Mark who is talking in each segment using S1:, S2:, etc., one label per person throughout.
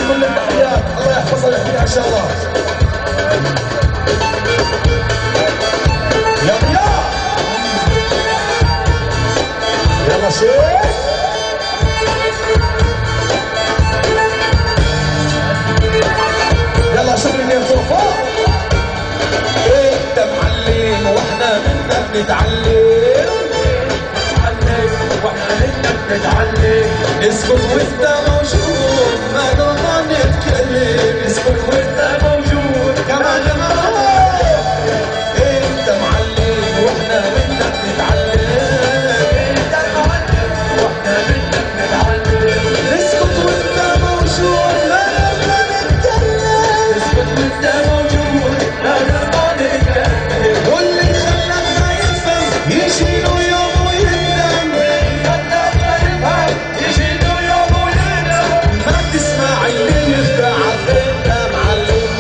S1: كل التحيات، الله يحفظها ويحميها ان شاء الله. يا ضياء يلا شيخ. يلا شغل اللي فوق. انت معلم واحنا منك نتعلم،
S2: واحنا منك نتعلم.
S1: اسكت وانت موجود ما نقدر نتكلم، اسكت وانت موجود كمان مرة. انت معلم واحنا منك نتعلم،
S2: انت معلم واحنا منك نتعلم.
S1: اسكت وانت موجود ما نقدر نتكلم،
S2: اسكت وانت موجود لا نرضى نتكلم.
S1: واللي خلاك ما يفهم يجي له يوم ويندم،
S2: خلاك ما يفهم يجي له يوم ويندم.
S1: ما تسمع اللي يبعد انت معلم،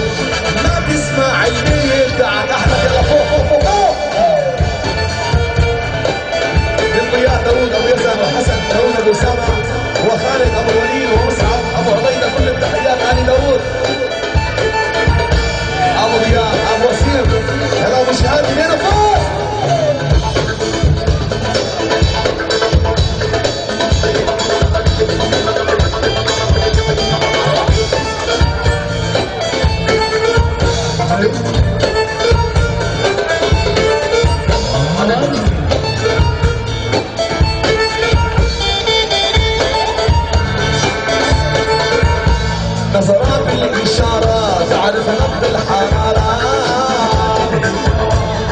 S1: ما تسمع اللي يبعد. احمد يلا فوق فوق فوق فوق. للضياء داوود ابو يزن وحسن داوود ابو اسامه وخالد ابو الوليد ومصعب ابو عبيده، كل التحيات ال داوود. ابو ضياء ابو وسيم يلا ابو شهاب من هنا فوق. نظرات الإشارة تعرف نبض الحرارة،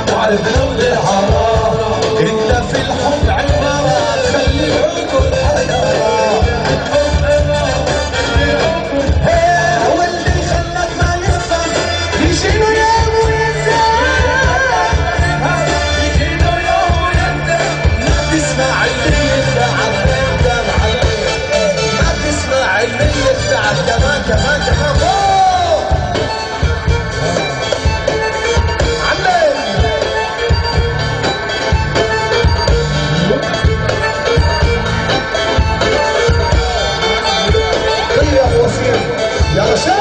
S2: تعرف نبض الحرارة.
S1: انت في الحب عبارة تخلي العقول حيارة. هو اللي خلاك ما يفهم يجي له يوم ويندم،
S2: يجي له يوم ويندم.
S1: ما تسمع اللي يدعك تندم عليه، ما تسمع اللي يدعك كمان كمان كمان فوق. علم طيب يا ابو وسيم يلا شيخ.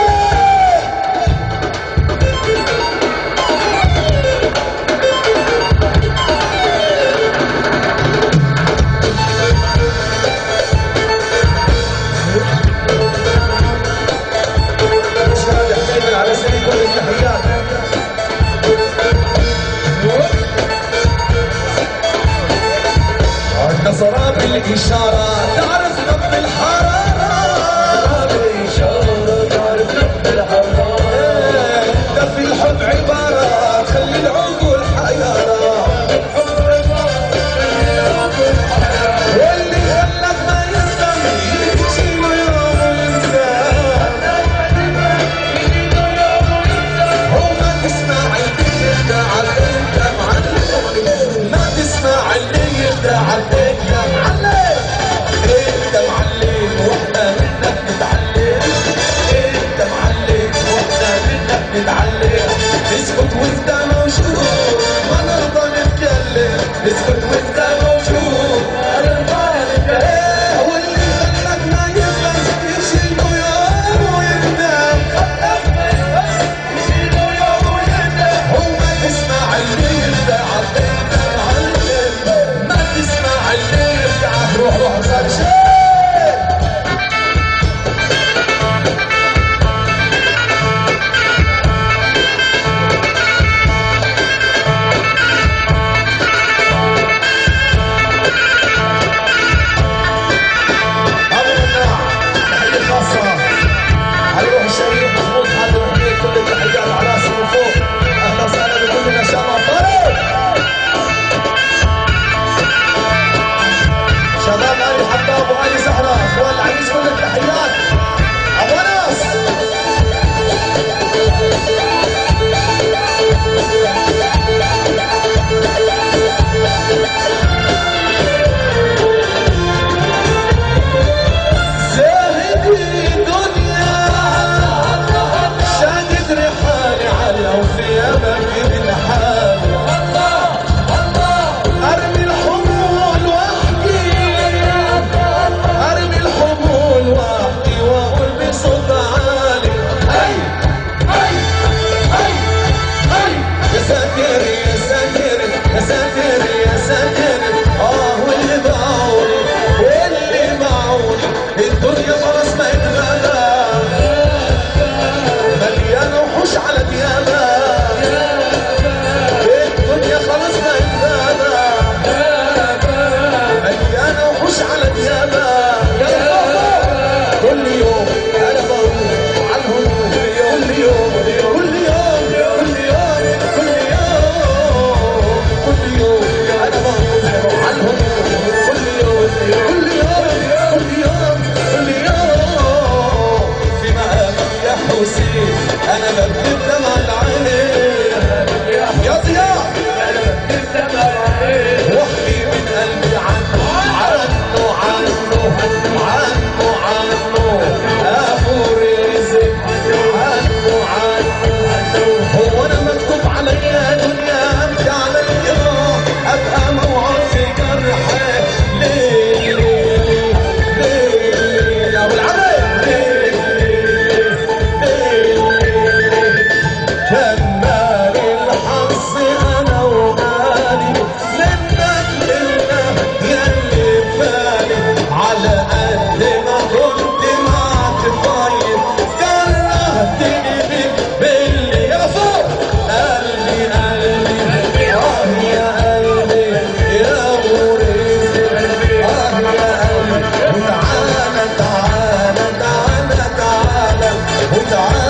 S1: وعدتني بيك باللي يلا فوق قلبي قلبي يا قلبي يا وريث يا قلبي وتعالى تعالى تعالى تعالى وتعالى